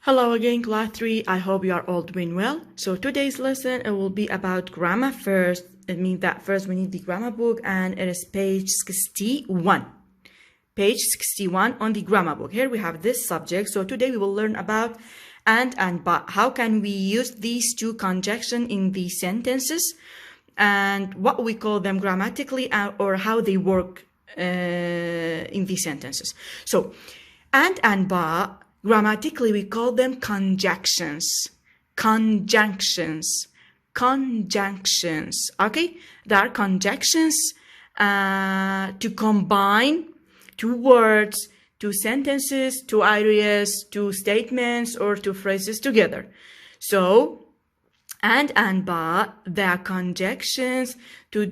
Hello again, class 3. I hope you are all doing well. So today's lesson, it will be about grammar first. It means that first we need the grammar book, and it is page 61. Page 61 on the grammar book. Here we have this subject. So today we will learn about and but. How can we use these two conjunctions in the sentences and what we call them grammatically, or how they work in the sentences. So and but, grammatically, we call them conjunctions. Conjunctions. Conjunctions. Okay? They are conjunctions to combine two words, two sentences, two ideas, two statements, or two phrases together. So, and but, they are conjunctions to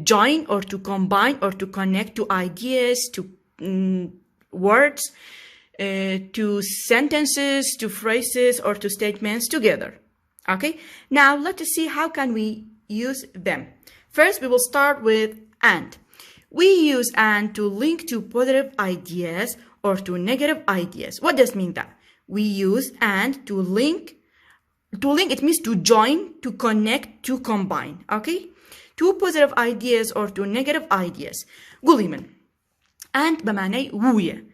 join or to combine or to connect two ideas, to words, to sentences, to phrases, or to statements together. Okay, now let us see how can we use them. First, we will start with and. We use and to link to positive ideas or to negative ideas. What does mean that? We use and to link. To link, it means to join, to connect, to combine. Okay, two positive ideas or two negative ideas. قولي من and بمعنى ويا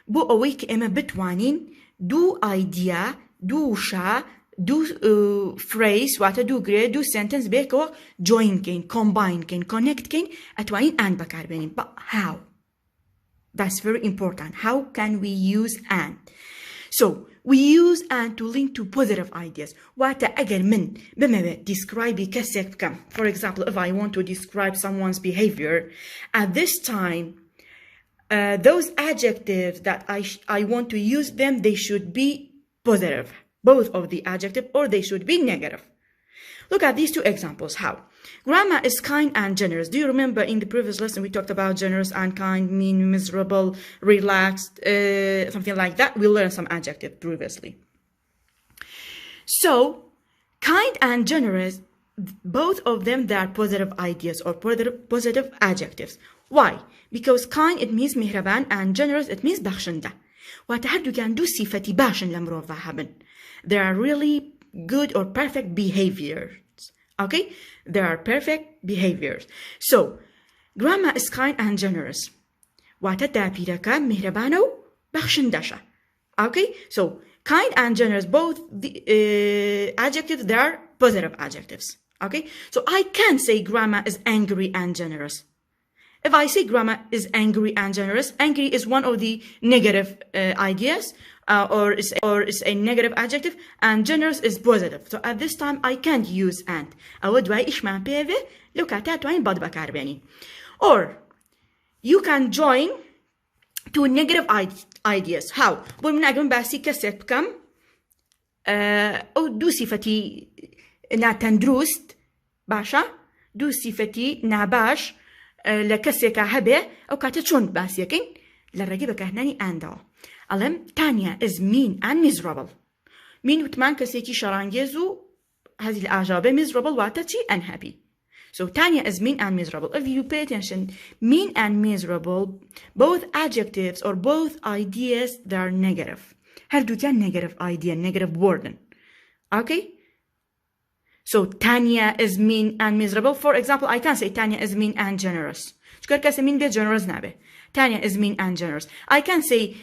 بو أويك إما بتوانين دو idea دو شا دو phrase واتا دو grade دو sentence بيكو join كين combine كين connect كين أتوانين and بكاربينين. But how? That's very important. How can we use and? So we use and to link to positive ideas. واتا أجر من بما describe كسك كم. For example, if I want to describe someone's behavior at this time, those adjectives that I want to use them, they should be positive, both of the adjective, or they should be negative. Look at these two examples. How? Grandma is kind and generous. Do you remember in the previous lesson we talked about generous and kind, mean, miserable, relaxed, something like that? We learned some adjective previously. So, kind and generous, both of them, they are positive ideas or positive adjectives. Why? Because kind, it means مهربان, and generous, it means بخشنده. وتهدو كان دو صفتي باشن لمروف هبن. They are really good or perfect behaviors. Okay? They are perfect behaviors. So, grandma is kind and generous. وتدا بيركا مهربانو بخشندشا. Okay? So, kind and generous, both the adjectives, they are positive adjectives. Okay? So, I can say grandma is angry and generous. If I say grandma is angry and generous, angry is one of the negative ideas, or is a negative adjective, and generous is positive. So at this time, I can't use and. Or you can join two negative ideas. How? دو صفتي ناتندروست باشا دو صفتي ناباش لكسيكا هبه أو كاتشون باسيكين للرقيبة كهناني أندوا. ألم تانيا is mean and miserable. mean وتمان كسيكي شرانجيزو هذه الأعجابة miserable واتتي unhappy. So Tanya is mean and miserable. If you pay attention, mean and miserable, both adjectives or both ideas, they are negative. هل دو كان negative idea, negative word. Okay? So Tanya is mean and miserable. For example, I can say Tanya is mean and generous. شكر كاسة mean be generous نابه. Tanya is mean and generous. I can say,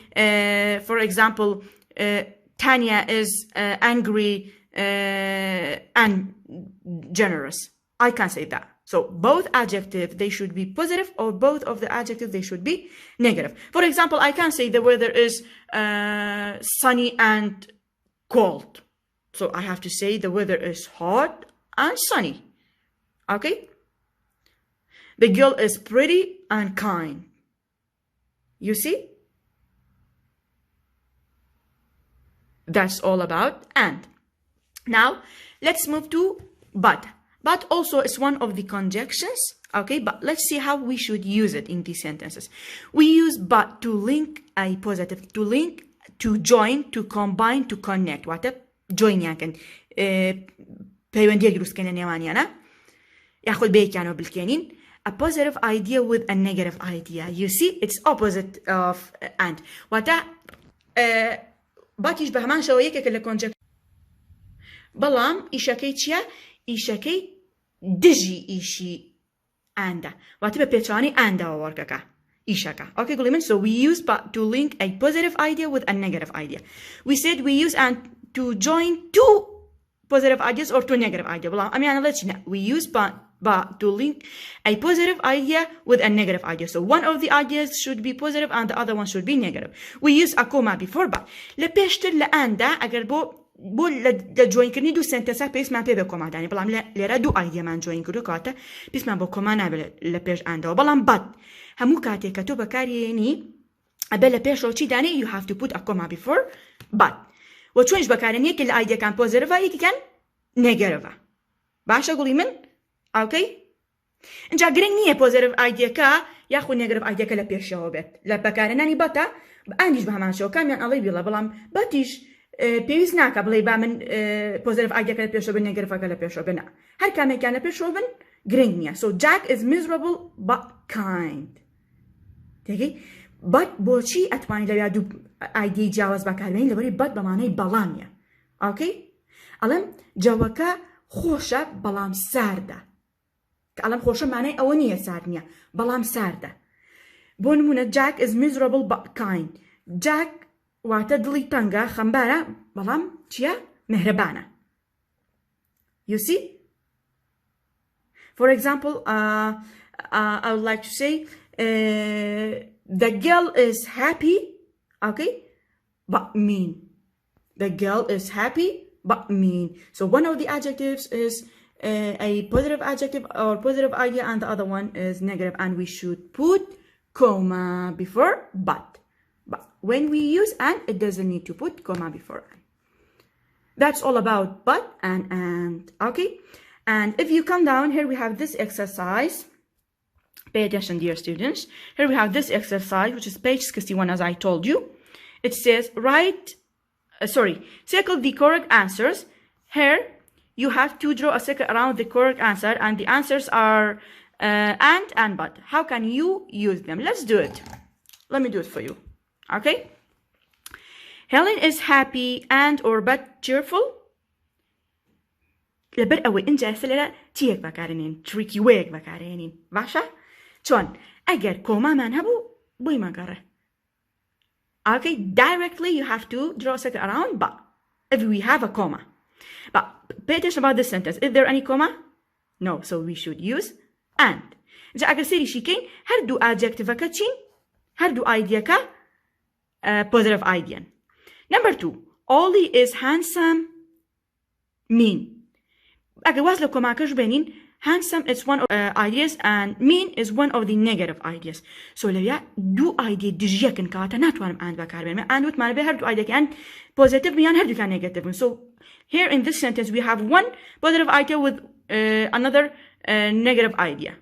for example, Tanya is angry and generous. I can say that. So both adjectives, they should be positive, or both of the adjectives, they should be negative. For example, I can say the weather is sunny and cold. So I have to say the weather is hot and sunny. Okay? The girl is pretty and kind. You see? That's all about and. Now, let's move to but. But also is one of the conjunctions. Okay? But let's see how we should use it in these sentences. We use but to link a positive, to link, to join, to combine, to connect. What join يمكن بيوندي يدرس كنا نيوانيانا ياخذ بيكانو بالكينين a positive idea with a negative idea. You see, it's opposite of and. وتا باتیش بە هەمان شەوە یەکێکە لە کۆنجەکە بەڵام ئیشەکەی چییە؟ ئیشەکەی دژی ئیشی ئاندا واتە بە پێچوانی ئانداوە وەرگەکە ئیشەکە. Okay, گوڵی من. So we use but to link a positive idea with a negative idea. We said we use and to join two positive ideas or two negative ideas. بەڵام ئەمیانە لە چینە we use but to link a positive idea with a negative idea. So one of the ideas should be positive and the other one should be negative. We use a comma before but. لە پێشتر لە ئاندا ئەگەر بۆ لە جوینکردنی دوو سنتەنسە پێویستمان پێ بە کۆما دانی بەڵام لێرە دوو ئایدیەمان جوین کردو کاتە پێویستمان بۆ کۆما نابێت لە پێش ئاندەوە بەڵام بەد هەموو کاتێک کە تۆ بەکارهێنی ئەبێ لە پێشەوە چی دانی you have to put a comma before but و چۆنش بەکارهێنی یەکێ لە ئایدیەکان پۆزیتیڤە یەکێکیان نێگەتیڤە. باشە گوڵی من؟ ئۆکەی؟ اینجا گرنگ نییە پۆزیتیڤ ئایدیەکە یاخود نێگەتیڤ ئایدیەکە لە پێشەوە بێت لە بەکارهێنانی بەتە ئەندیش بە هەمان شێوە کامیان ئەڵێ بیڵە بەڵام بەتیش پێویست ناکە بڵێ با من پۆزیتیڤ ئایدیەکە لە پێشەوە بن نێگەتیڤەکە لە پێشەوە بن هەر کامێکیان لە پێشەوە بن گرنگ نییە. So Jack is miserable but kind. تێگەی؟ بەت بۆچی ئەتوانی لەویا دوو ئایدیەی جیاواز بەکاربێنین لەبەری بەت بە مانای بەڵامیە. ئۆکەی؟ ئەڵێم جەوەکە خۆشە بەڵام ساردە. کە ئەڵێم خۆشە مانای ئەوە نییە سارد نییە بەڵام ساردە. بۆ نمونە Jack is miserable but kind. Jack واتە دڵی تەنگە خەمبارە بەڵام چییە؟ مهرەبانە. You see? For example, I would like to say the girl is happy, okay, but mean. The girl is happy but mean. So one of the adjectives is a positive adjective or positive idea and the other one is negative and we should put comma before but. But when we use and, it doesn't need to put comma before and. That's all about but and, okay? And if you come down, here we have this exercise. Pay attention, dear students. Here we have this exercise, which is page 61, as I told you. It says, circle the correct answers. Here, you have to draw a circle around the correct answer, and the answers are and but. How can you use them? Let's do it. Let me do it for you. Okay? Helen is happy and or but cheerful. لەبەر ئەوەی ئینجا سەلێرە چیەک بەکارهێنین tricky وەیەک بەکارهێنین باشە چۆن ئەگەر کۆمامان هەبوو بۆی مەگەڕێ. Okay, directly you have to draw a circle around but if we have a comma. But pay attention about this sentence. Is there any comma? No, so we should use and. اینجا ئەگەر سێریشی کەین هەردوو ئادجێکتیڤەکە چین هەردوو ئایدیەکە positive idean. Number 2, Ollie is handsome mean. Again, was look komakers benin handsome is one of ideas and mean is one of the negative ideas. So لویا دو idea دیجیکن کاتا نتوانم and بکار بینم and with معنی به هر دو idea کن positive میان هر دو کن negative. So here in this sentence we have one positive idea with another negative idea.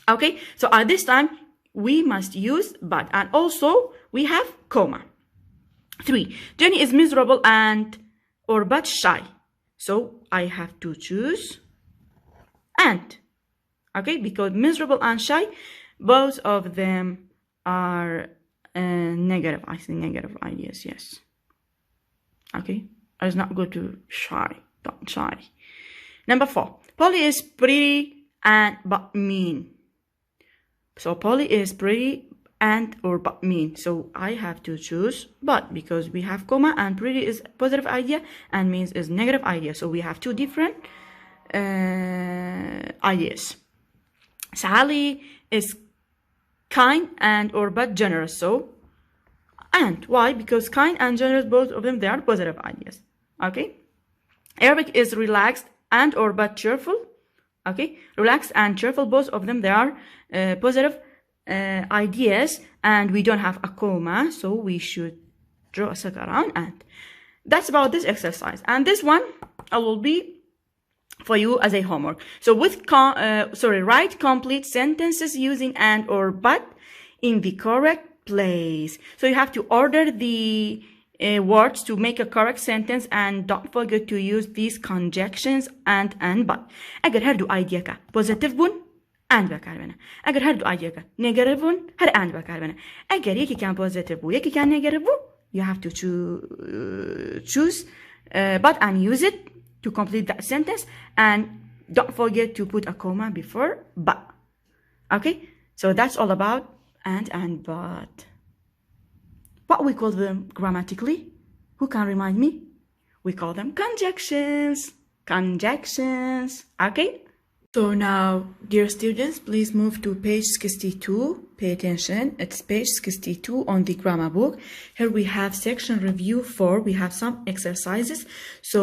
Okay, so at this time we must use but and also we have comma. 3, Jenny is miserable and or but shy. So I have to choose and. Okay, because miserable and shy, both of them are negative. I think negative ideas, yes. Okay, it's not good to shy. Don't shy. Number 4, Polly is pretty and but mean. So Polly is pretty and or but mean. So I have to choose but because we have comma and pretty is positive idea and means is negative idea. So we have two different ideas. Sally is kind and or but generous. So and why? Because kind and generous, both of them, they are positive ideas. Okay. Arabic is relaxed and or but cheerful. Okay, relaxed and cheerful, both of them, they are positive ideas and we don't have a comma, so we should draw a circle around and. That's about this exercise, and this one I will be for you as a homework. So with write complete sentences using and or but in the correct place. So you have to order the words to make a correct sentence and don't forget to use these conjunctions and but. Agar har du idea ka positive bun and بکار بنه. اگر هر دو idea ka negative bun هر and بکار بنه. اگر یکی کان positive بو یکی کان negative بو You have to choose but and use it to complete that sentence, and don't forget to put a comma before but. Okay, so that's all about and but. What we call them grammatically? Who can remind me? We call them conjunctions. Conjunctions. Okay? So now, dear students, please move to page 62. Pay attention. It's page 62 on the grammar book. Here we have section review 4. We have some exercises. So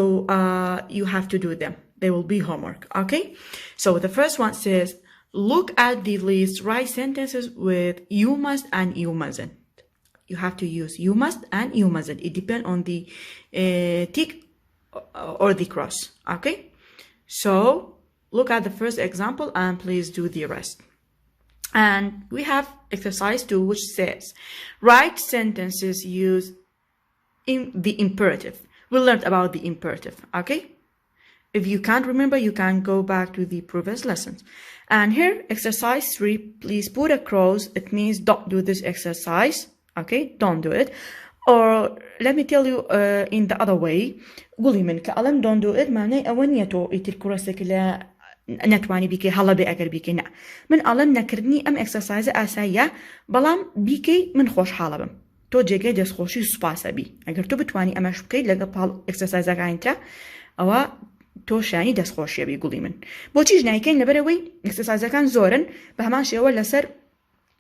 you have to do them. They will be homework. Okay? So the first one says, look at the list, write sentences with you must and you mustn't. You have to use you must and you mustn't. It depends on the tick or the cross. Okay? So look at the first example and please do the rest. And we have exercise 2, which says, write sentences use in the imperative. We learned about the imperative. Okay? If you can't remember, you can go back to the previous lessons. And here, exercise 3, please put a cross. It means don't do this exercise. Okay, don't do it. Or let me tell you in the other way. قولي من كألم don't do it معناه أونيتو يتركورسك لا نتواني بيكي هلا بأجر بيكي نا من ألم نكرني أم exercise أسايا بلام بيكي من خوش حالبم تو جيجي دس خوشي سباسة بي أجر تو بتواني أمش بكي لقى بحال exercise كاينتا أو تو شاني دس خوشي بي قولي من بوتيج نايكين لبروي exercise كان زورن بهماش ولا سر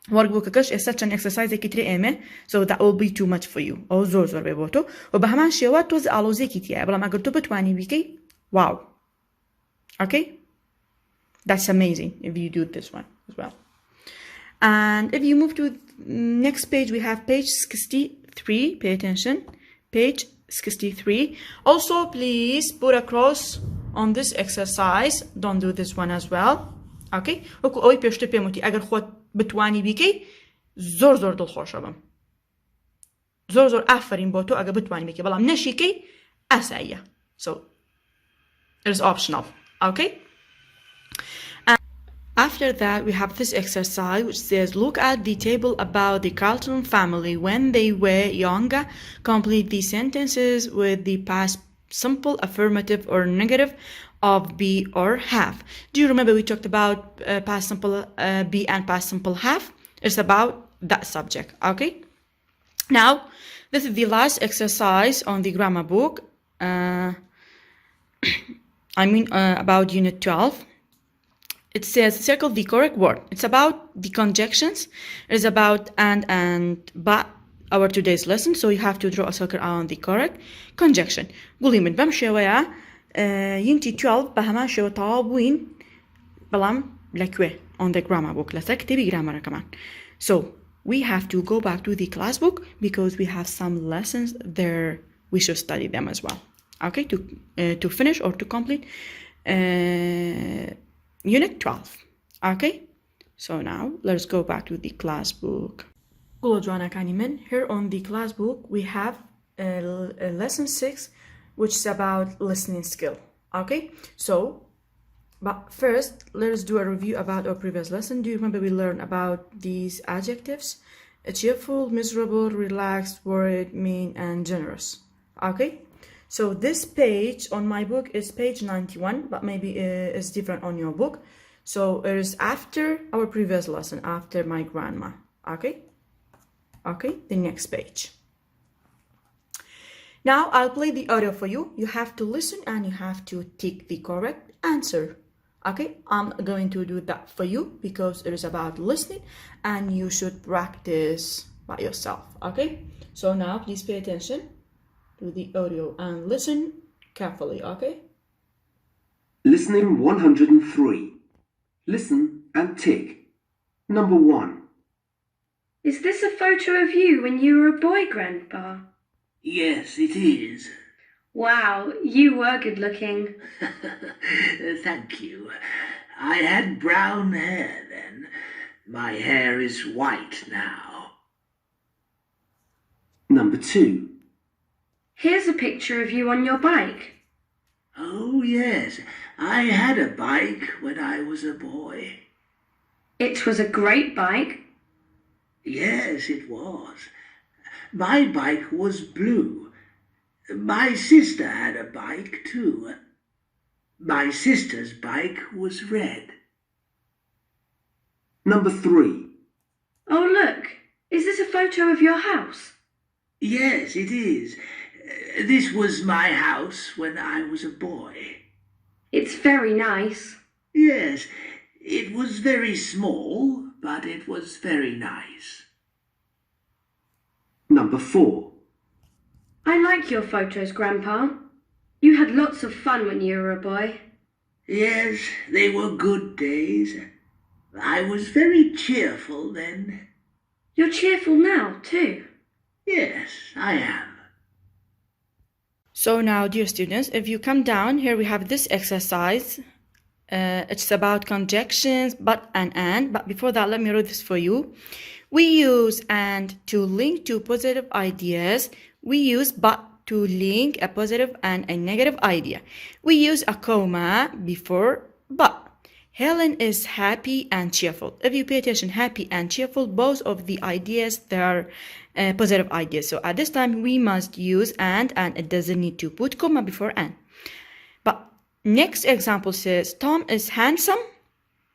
workbook is such an exercise كتير إيمه so that will be too much for you أو زور بيبوتو وبهمان شيء توز علوزي كتير بلا ما قلت بتواني بيكي wow okay that's amazing if you do this one as well. And if you move to next page, we have page 63. Pay attention, page 63. Also please put a cross on this exercise. Don't do this one as well. Okay, وكو أوي بيشتي بيموتي أجر خوات بتواني بيكي زور دل خوش بم زور آفرین بوتو أجر بتواني بيكي بلا منشيكي أسايا so it is optional. Okay, and after that we have this exercise which says look at the table about the Carlton family when they were younger. Complete the sentences with the past simple, affirmative or negative of be or have. Do you remember we talked about past simple be and past simple have? It's about that subject. Okay, now this is the last exercise on the grammar book. About unit 12. It says circle the correct word. It's about the conjunctions. It's about and but our today's lesson, so you have to draw a circle on the correct conjunction. قولي من بمشي ويا unit 12 بهما شو طابوين بلام لكوه on the grammar book. Let's تبي grammar كمان. So we have to go back to the class book because we have some lessons there. We should study them as well. Okay, to finish or to complete unit 12. Okay, so now let's go back to the class book. Here on the class book we have lesson 6, which is about listening skill. Okay, so but first let's do a review about our previous lesson. Do you remember we learned about these adjectives? Cheerful, miserable, relaxed, worried, mean, and generous. Okay, so this page on my book is page 91, but maybe it's different on your book. So it is after our previous lesson, after my grandma. Okay, the next page. Now I'll play the audio for you. You have to listen and you have to tick the correct answer. Okay, I'm going to do that for you because it is about listening and you should practice by yourself. Okay, so now please pay attention to the audio and listen carefully. Okay, listening 103. Listen and tick. Number 1. Is this a photo of you when you were a boy, Grandpa? Yes, it is. Wow, you were good looking. Thank you. I had brown hair then. My hair is white now. Number 2. Here's a picture of you on your bike. Oh, yes. I had a bike when I was a boy. It was a great bike. Yes, it was. My bike was blue. My sister had a bike too. My sister's bike was red. Number 3. Oh, look. Is this a photo of your house? Yes, it is. This was my house when I was a boy. It's very nice. Yes, it was very small, but it was very nice. Number 4. I like your photos, Grandpa. You had lots of fun when you were a boy. Yes, they were good days. I was very cheerful then. You're cheerful now, too. Yes, I am. So now, dear students, if you come down, here we have this exercise. It's about conjunctions, but and. But before that, let me read this for you. We use and to link two positive ideas. We use but to link a positive and a negative idea. We use a comma before but. Helen is happy and cheerful. If you pay attention, happy and cheerful, both of the ideas, they are positive ideas. So at this time, we must use and it doesn't need to put comma before and. But next example says, Tom is handsome,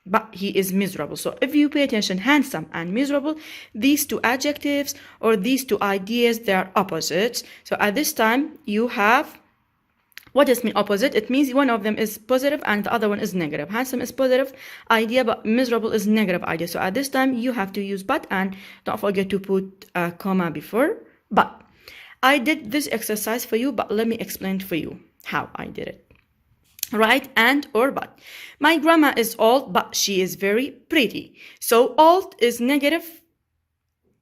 but he is miserable. So if you pay attention, handsome and miserable, these two adjectives or these two ideas, they are opposites. So at this time, you have, what does mean opposite? It means one of them is positive and the other one is negative. Handsome is positive idea, but miserable is negative idea. So at this time, you have to use but and don't forget to put a comma before but. I did this exercise for you, but let me explain for you how I did it. Right? And or but. My grandma is old, but she is very pretty. So old is negative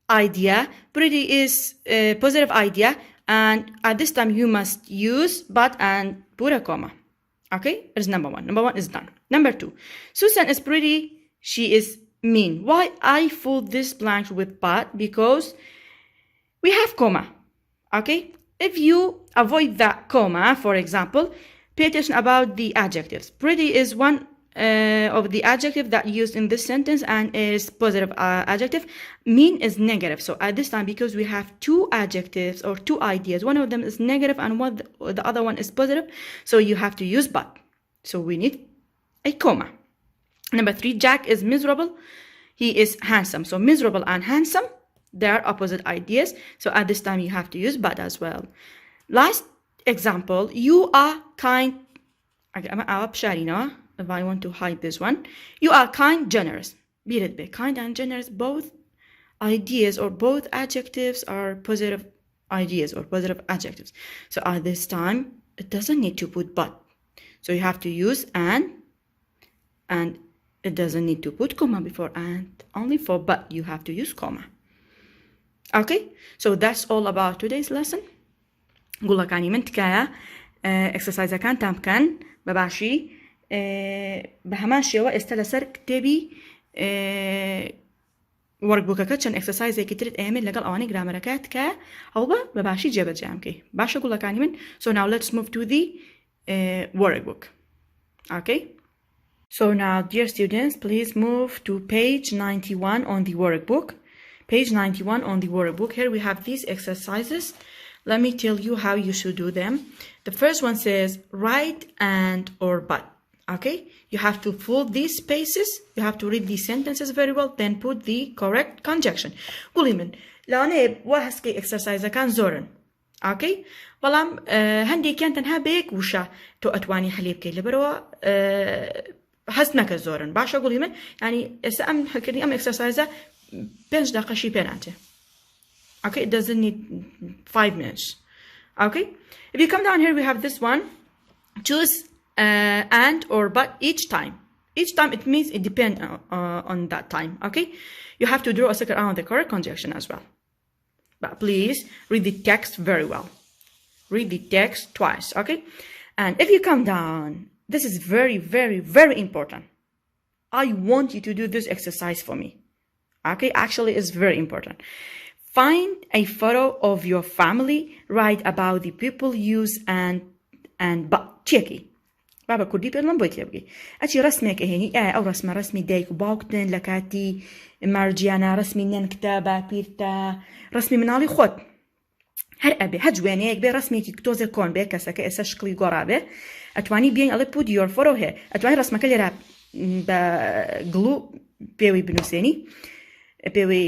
idea, pretty is positive idea, and at this time you must use but and put a comma. Okay, it's number 1. Number 1 is done. Number 2, Susan is pretty, she is mean. Why I fill this blank with but? Because we have comma. Okay, if you avoid that comma, for example, pay attention about the adjectives. Pretty is one of the adjective that used in this sentence and is positive adjective. Mean is negative. So at this time, because we have two adjectives or two ideas, one of them is negative and the other one is positive, so you have to use but. So we need a comma. Number 3, Jack is miserable, he is handsome. So miserable and handsome, they are opposite ideas. So at this time, you have to use but as well. Last example, you are kind. If I want to hide this one, you are kind, generous. Be it be kind and generous, both ideas or both adjectives are positive ideas or positive adjectives. So at this time, it doesn't need to put but. So you have to use and it doesn't need to put comma before and. Only for but you have to use comma. Okay, so that's all about today's lesson. نقول لك يعني من تكايا exercise كان تام كان بباشي بهماشي واستلسر كتابي workbook كتشن exercise كتير أعمل لقال أواني جرامركات كا هو بباشي جابت جامكي باش أقول لك يعني من. So now let's move to the workbook. Okay, so now dear students, please move to page 91 on the workbook. Page 91 on the workbook. Here we have these exercises. Let me tell you how you should do them. The first one says write and or but. Okay, you have to fill these spaces. You have to read these sentences very well, then put the correct conjunction. قولي من لو أنا وهسكي exercise كان زورن. Okay, والله هندي كانت انها بيك وشا تو أتواني حليب كي لبروا حسنك زورن. باش أقولي من يعني سأم حكري أم exercise بينش دقيقة شي بينانته. Okay, it doesn't need 5 minutes. Okay, if you come down here, we have this one. Choose and or but each time. Each time it means it depends on that time. Okay, you have to draw a circle around the correct conjunction as well. But please read the text very well. Read the text twice. Okay, and if you come down, this is very, very, very important. I want you to do this exercise for me. Okay, actually, it's very important. Find a photo of your family. Write about the people use and but. Checky. بابا كردي بيرلم بيت يبقي. أشي رسمك هني أو رسمي دايك باوكتن لكاتي مرجيانا رسمي نين كتابة بيرتا رسمي منالي خود. هەر ئەبێ هەر جوێنەیەک بێ ڕسمێکی تۆزێک کۆن بێ کەسەکە ئێستا شکلی گۆڕا بێ ئەتوانی بێن ئەڵێ put your photo here ئەتوانی ڕسمەکە لێرە بە گڵو پێوەی بنووسێنی پێوەی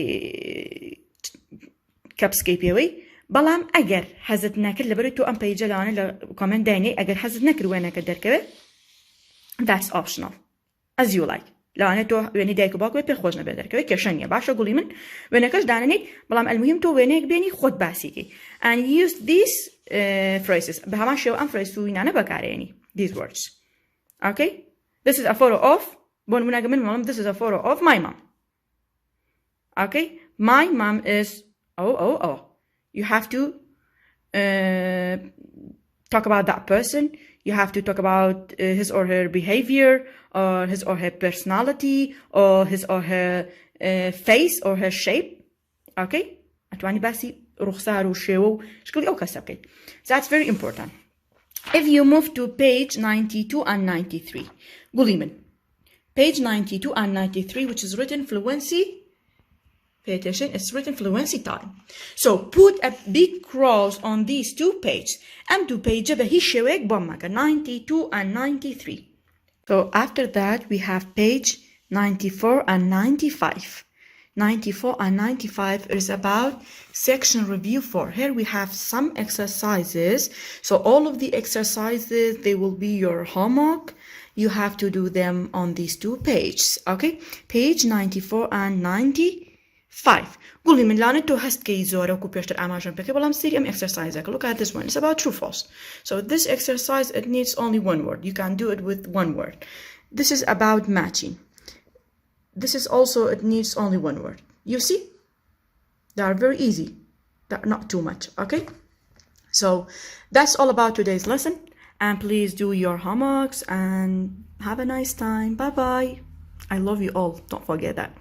کەپسکەی پێوەی بەڵام ئەگەر حەزت نەکرد لەبەرەوەی تۆ ئەم پەیجە لەوانە لە کۆمنت داینێ ئەگەر حەزت نەکرد وێنەکە دەرکەوێت that's optional as you like لەوانە تۆ وێنەی دایک و باوکت پێ خۆش نەبێت دەرکەوێت کێشە نییە باشە گوڵی من وێنەکەش دانێنیت بەڵام المهم تۆ وێنەیەک بێنی خۆت باسیکەی and use these phrases بە هەمان شێوە ئەم phrase و وینانە بەکارێنی these words okay this is a photo of بۆ نمونەگە من ماڵم this is a photo of my mom okay my mom is oh you have to talk about that person you have to talk about his or her behavior or his or her personality or his or her face or her shape okay أتواني باسي رخصار وشيو شكلي أو كسبكي that's very important if you move to page 92 and 93 قولي من page 92 and 93 which is written fluency pay attention it's written fluency time so put a big cross on these two pages and to page بهي شويك بومك 92 and 93 so after that we have page 94 and 95 94 and 95 is about section review 4 here we have some exercises so all of the exercises they will be your homework you have to do them on these two pages okay page 94 and 95 قولي من لانه تو هست كي زورا وكو بيشتر اماجن بكي بلام سيري ام exercise look at this one it's about true false so this exercise it needs only one word you can do it with one word this is about matching this is also it needs only one word you see they are very easy they're not too much okay so that's all about today's lesson and please do your homeworks and have a nice time bye bye I love you all don't forget that